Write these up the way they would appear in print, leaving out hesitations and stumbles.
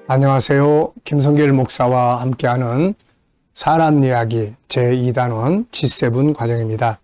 안녕하세요. 김성길 목사와 함께하는 사람 이야기 제2단원 G7 과정입니다.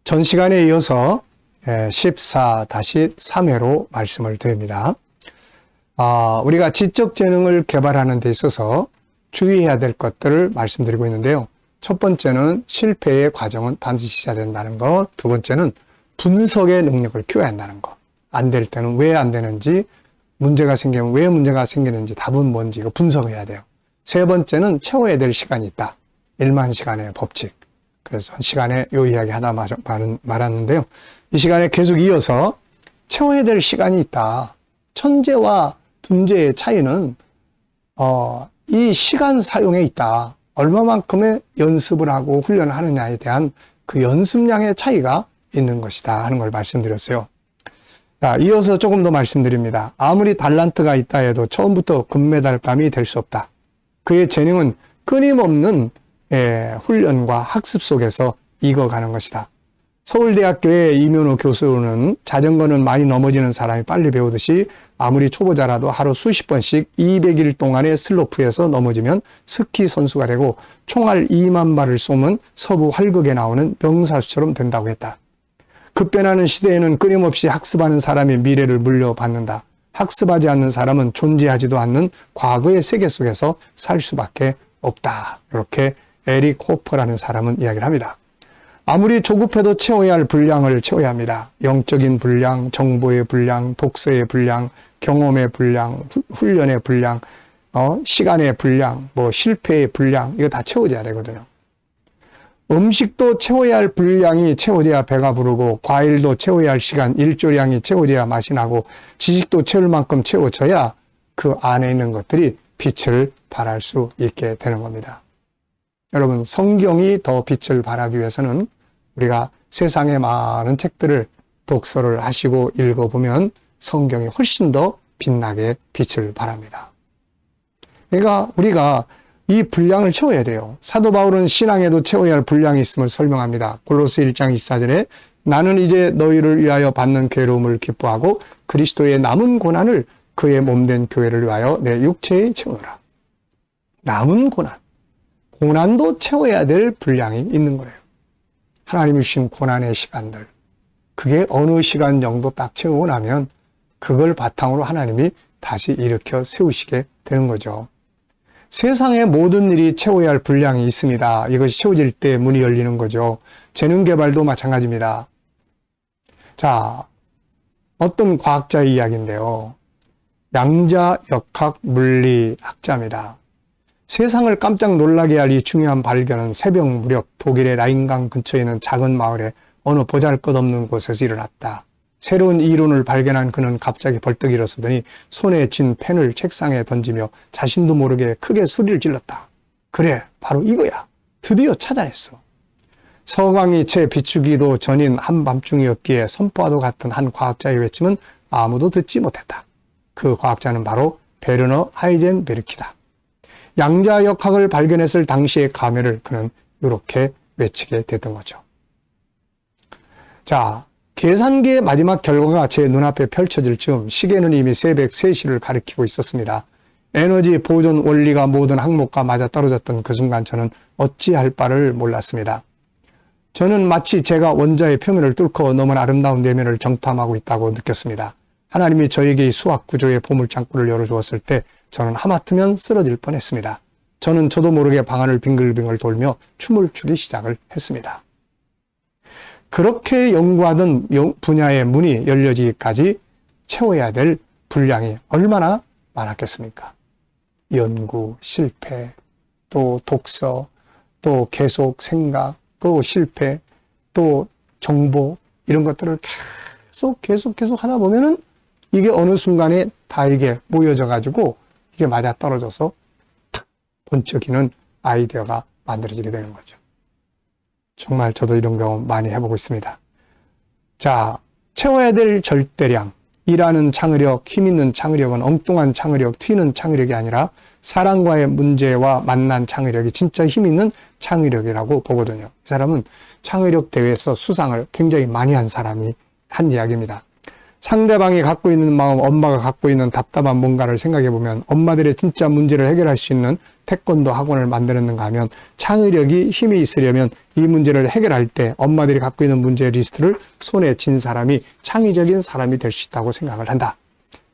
전 시간에 이어서 14-3회로 말씀을 드립니다. 우리가 지적 재능을 개발하는 데 있어서 주의해야 될 것들을 말씀드리고 있는데요. 첫 번째는 실패의 과정은 반드시 있어야 된다는 것. 두 번째는 분석의 능력을 키워야 한다는 것. 안 될 때는 왜 안 되는지, 문제가 생기면 왜 문제가 생기는지, 답은 뭔지 이거 분석해야 돼요. 세 번째는 채워야 될 시간이 있다. 1만 시간의 법칙. 그래서 시간에 요 이야기 하다 말았는데요. 이 시간에 계속 이어서 채워야 될 시간이 있다. 천재와 둔재의 차이는 이 시간 사용에 있다. 얼마만큼의 연습을 하고 훈련을 하느냐에 대한 그 연습량의 차이가 있는 것이다 하는 걸 말씀드렸어요. 자, 이어서 조금 더 말씀드립니다. 아무리 달란트가 있다 해도 처음부터 금메달감이 될 수 없다. 그의 재능은 끊임없는 훈련과 학습 속에서 익어가는 것이다. 서울대학교의 이면호 교수는 자전거는 많이 넘어지는 사람이 빨리 배우듯이 아무리 초보자라도 하루 수십 번씩 200일 동안의 슬로프에서 넘어지면 스키 선수가 되고 총알 2만 발을 쏘면 서부 활극에 나오는 명사수처럼 된다고 했다. 급변하는 시대에는 끊임없이 학습하는 사람이 미래를 물려받는다. 학습하지 않는 사람은 존재하지도 않는 과거의 세계 속에서 살 수밖에 없다. 이렇게 에릭 호퍼라는 사람은 이야기를 합니다. 아무리 조급해도 채워야 할 분량을 채워야 합니다. 영적인 분량, 정보의 분량, 독서의 분량, 경험의 분량, 훈련의 분량, 시간의 분량, 실패의 분량, 이거 다 채워져야 되거든요. 음식도 채워야 할 분량이 채워져야 배가 부르고, 과일도 채워야 할 시간, 일조량이 채워져야 맛이 나고, 지식도 채울 만큼 채워져야 그 안에 있는 것들이 빛을 발할 수 있게 되는 겁니다. 여러분, 성경이 더 빛을 발하기 위해서는 우리가 세상의 많은 책들을 독서를 하시고 읽어보면 성경이 훨씬 더 빛나게 빛을 발합니다. 그러니까 우리가 이 분량을 채워야 돼요. 사도 바울은 신앙에도 채워야 할 분량이 있음을 설명합니다. 골로새 1장 24절에 나는 이제 너희를 위하여 받는 괴로움을 기뻐하고 그리스도의 남은 고난을 그의 몸된 교회를 위하여 내 육체에 채우노라. 남은 고난. 고난도 채워야 될 분량이 있는 거예요. 하나님이 주신 고난의 시간들. 그게 어느 시간 정도 딱 채우고 나면 그걸 바탕으로 하나님이 다시 일으켜 세우시게 되는 거죠. 세상의 모든 일이 채워야 할 분량이 있습니다. 이것이 채워질 때 문이 열리는 거죠. 재능 개발도 마찬가지입니다. 자, 어떤 과학자의 이야기인데요. 양자역학 물리학자입니다. 세상을 깜짝 놀라게 할 이 중요한 발견은 새벽 무렵 독일의 라인강 근처에 있는 작은 마을에 어느 보잘것없는 곳에서 일어났다. 새로운 이론을 발견한 그는 갑자기 벌떡 일어서더니 손에 쥔 펜을 책상에 던지며 자신도 모르게 크게 소리를 질렀다. 그래, 바로 이거야. 드디어 찾아냈어. 서광이 채 비추기도 전인 한밤중이었기에 선포와도 같은 한 과학자의 외침은 아무도 듣지 못했다. 그 과학자는 바로 베르너 하이젠베르크다. 양자역학을 발견했을 당시의 감회를 그는 이렇게 외치게 됐던 거죠. 자, 계산기의 마지막 결과가 제 눈앞에 펼쳐질 즈음 시계는 이미 새벽 3시를 가리키고 있었습니다. 에너지 보존 원리가 모든 항목과 맞아떨어졌던 그 순간 저는 어찌할 바를 몰랐습니다. 저는 마치 제가 원자의 표면을 뚫고 너무나 아름다운 내면을 정탐하고 있다고 느꼈습니다. 하나님이 저에게 이 수학 구조의 보물창고를 열어주었을 때 저는 하마터면 쓰러질 뻔했습니다. 저는 저도 모르게 방안을 빙글빙글 돌며 춤을 추기 시작을 했습니다. 그렇게 연구하던 분야의 문이 열려지기까지 채워야 될 분량이 얼마나 많았겠습니까? 연구, 실패, 또 독서, 또 계속 생각, 또 실패, 또 정보, 이런 것들을 계속 하다 보면은 이게 어느 순간에 다 이게 모여져 가지고 이게 맞아 떨어져서 탁 번쩍이는 아이디어가 만들어지게 되는 거죠. 정말 저도 이런 경험 많이 해보고 있습니다. 자, 채워야 될 절대량, 일하는 창의력, 힘 있는 창의력은 엉뚱한 창의력, 튀는 창의력이 아니라 사람과의 문제와 만난 창의력이 진짜 힘 있는 창의력이라고 보거든요. 이 사람은 창의력 대회에서 수상을 굉장히 많이 한 사람이 한 이야기입니다. 상대방이 갖고 있는 마음, 엄마가 갖고 있는 답답한 뭔가를 생각해 보면 엄마들의 진짜 문제를 해결할 수 있는 태권도 학원을 만들었는가 하면 창의력이 힘이 있으려면 이 문제를 해결할 때 엄마들이 갖고 있는 문제 리스트를 손에 쥔 사람이 창의적인 사람이 될 수 있다고 생각을 한다.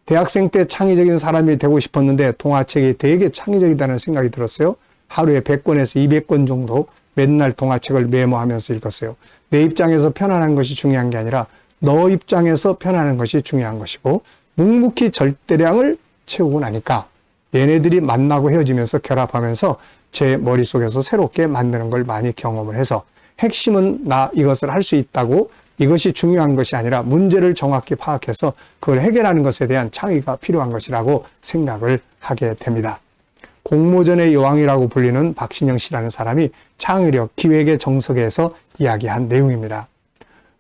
대학생 때 창의적인 사람이 되고 싶었는데 동화책이 되게 창의적이다는 생각이 들었어요. 하루에 100권에서 200권 정도 맨날 동화책을 메모하면서 읽었어요. 내 입장에서 편안한 것이 중요한 게 아니라 너 입장에서 편안한 것이 중요한 것이고 묵묵히 절대량을 채우고 나니까 얘네들이 만나고 헤어지면서 결합하면서 제 머릿속에서 새롭게 만드는 걸 많이 경험을 해서 핵심은 나 이것을 할 수 있다고 이것이 중요한 것이 아니라 문제를 정확히 파악해서 그걸 해결하는 것에 대한 창의가 필요한 것이라고 생각을 하게 됩니다. 공모전의 여왕이라고 불리는 박신영 씨라는 사람이 창의력, 기획의 정석에서 이야기한 내용입니다.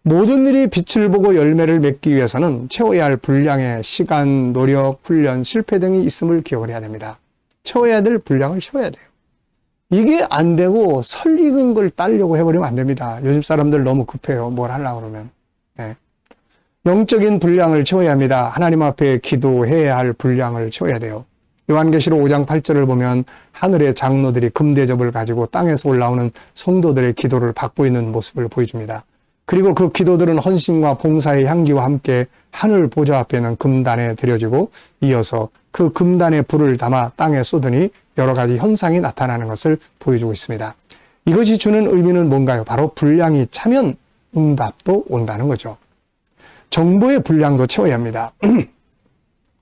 모든 일이 빛을 보고 열매를 맺기 위해서는 채워야 할 분량의 시간, 노력, 훈련, 실패 등이 있음을 기억을 해야 됩니다. 채워야 될 분량을 채워야 돼요. 이게 안 되고 설익은 걸 따려고 해버리면 안 됩니다. 요즘 사람들 너무 급해요. 뭘 하려고 그러면. 네. 영적인 분량을 채워야 합니다. 하나님 앞에 기도해야 할 분량을 채워야 돼요. 요한계시록 5장 8절을 보면 하늘의 장로들이 금대접을 가지고 땅에서 올라오는 성도들의 기도를 받고 있는 모습을 보여줍니다. 그리고 그 기도들은 헌신과 봉사의 향기와 함께 하늘 보좌 앞에는 금단에 드려지고 이어서 그 금단에 불을 담아 땅에 쏟으니 여러 가지 현상이 나타나는 것을 보여주고 있습니다. 이것이 주는 의미는 뭔가요? 바로 분량이 차면 응답도 온다는 거죠. 정보의 분량도 채워야 합니다.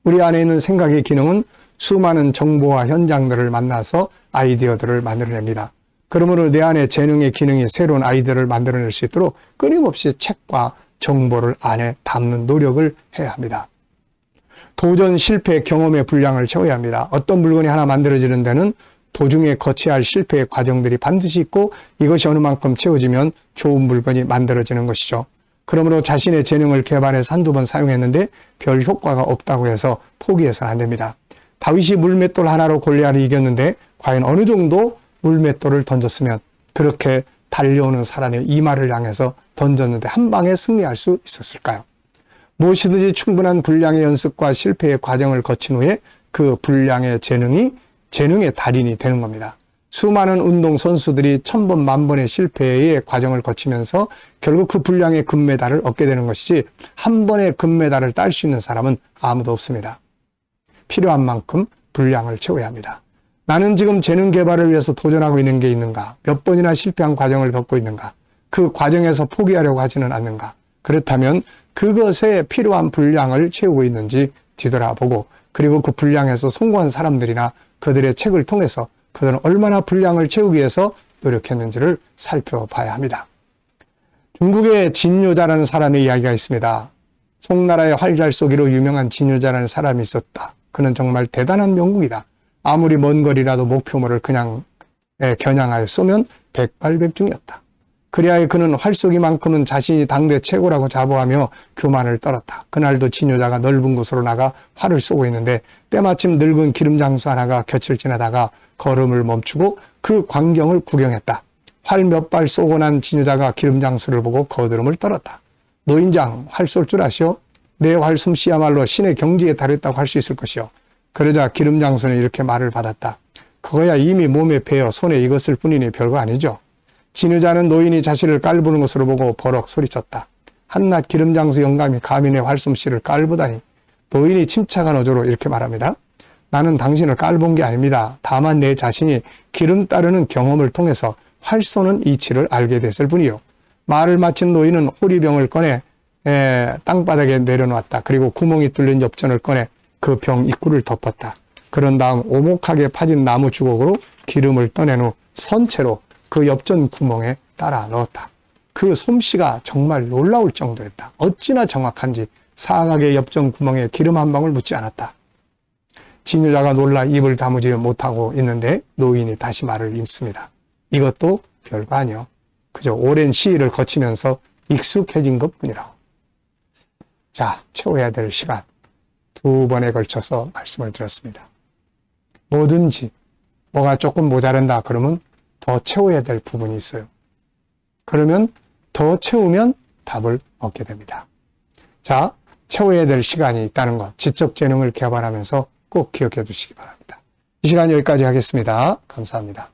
우리 안에 있는 생각의 기능은 수많은 정보와 현장들을 만나서 아이디어들을 만들어냅니다. 그러므로 내 안에 재능의 기능이 새로운 아이디어를 만들어낼 수 있도록 끊임없이 책과 정보를 안에 담는 노력을 해야 합니다. 도전, 실패, 경험의 분량을 채워야 합니다. 어떤 물건이 하나 만들어지는 데는 도중에 거쳐야 할 실패의 과정들이 반드시 있고 이것이 어느 만큼 채워지면 좋은 물건이 만들어지는 것이죠. 그러므로 자신의 재능을 개발해서 한두 번 사용했는데 별 효과가 없다고 해서 포기해서는 안 됩니다. 다윗이 물맷돌 하나로 골리앗을 이겼는데 과연 어느 정도 물맷돌을 던졌으면 그렇게 달려오는 사람의 이마를 향해서 던졌는데 한 방에 승리할 수 있었을까요? 무엇이든지 충분한 분량의 연습과 실패의 과정을 거친 후에 그 분량의 재능의 달인이 되는 겁니다. 수많은 운동 선수들이 1000번, 10,000번의 실패의 과정을 거치면서 결국 그 분량의 금메달을 얻게 되는 것이지 한 번의 금메달을 딸 수 있는 사람은 아무도 없습니다. 필요한 만큼 분량을 채워야 합니다. 나는 지금 재능 개발을 위해서 도전하고 있는 게 있는가? 몇 번이나 실패한 과정을 겪고 있는가? 그 과정에서 포기하려고 하지는 않는가? 그렇다면 그것에 필요한 분량을 채우고 있는지 뒤돌아보고 그리고 그 분량에서 성공한 사람들이나 그들의 책을 통해서 그들은 얼마나 분량을 채우기 위해서 노력했는지를 살펴봐야 합니다. 중국의 진요자라는 사람의 이야기가 있습니다. 송나라의 활잘 쏘기로 유명한 진요자라는 사람이 있었다. 그는 정말 대단한 명국이다. 아무리 먼 거리라도 목표물을 그냥 겨냥하여 쏘면 백발백중이었다. 그리하여 그는 활쏘기만큼은 자신이 당대 최고라고 자부하며 교만을 떨었다. 그날도 진요자가 넓은 곳으로 나가 활을 쏘고 있는데 때마침 늙은 기름장수 하나가 곁을 지나다가 걸음을 멈추고 그 광경을 구경했다. 활 몇 발 쏘고 난 진요자가 기름장수를 보고 거드름을 떨었다. 노인장, 활 쏠 줄 아시오? 내 활솜씨야말로 신의 경지에 달했다고 할 수 있을 것이오. 그러자 기름장수는 이렇게 말을 받았다. 그거야 이미 몸에 배어 손에 익었을 뿐이니 별거 아니죠. 진여자는 노인이 자신을 깔보는 것으로 보고 버럭 소리쳤다. 한낱 기름장수 영감이 감히 내 활솜씨를 깔보다니. 노인이 침착한 어조로 이렇게 말합니다. 나는 당신을 깔본 게 아닙니다. 다만 내 자신이 기름 따르는 경험을 통해서 활 쏘는 이치를 알게 됐을 뿐이요. 말을 마친 노인은 호리병을 꺼내 땅바닥에 내려놓았다. 그리고 구멍이 뚫린 엽전을 꺼내 그 병 입구를 덮었다. 그런 다음 오목하게 파진 나무 주걱으로 기름을 떠낸 후 선체로 그 엽전 구멍에 따라 넣었다. 그 솜씨가 정말 놀라울 정도였다. 어찌나 정확한지 사각의 엽전 구멍에 기름 한 방울 묻지 않았다. 진여자가 놀라 입을 다무지 못하고 있는데 노인이 다시 말을 잇습니다. 이것도 별거 아니요. 그저 오랜 시일을 거치면서 익숙해진 것뿐이라고. 자, 채워야 될 시간 2번에 걸쳐서 말씀을 드렸습니다. 뭐든지 뭐가 조금 모자란다 그러면 더 채워야 될 부분이 있어요. 그러면 더 채우면 답을 얻게 됩니다. 자, 채워야 될 시간이 있다는 것, 지적 재능을 개발하면서 꼭 기억해 두시기 바랍니다. 이 시간 여기까지 하겠습니다. 감사합니다.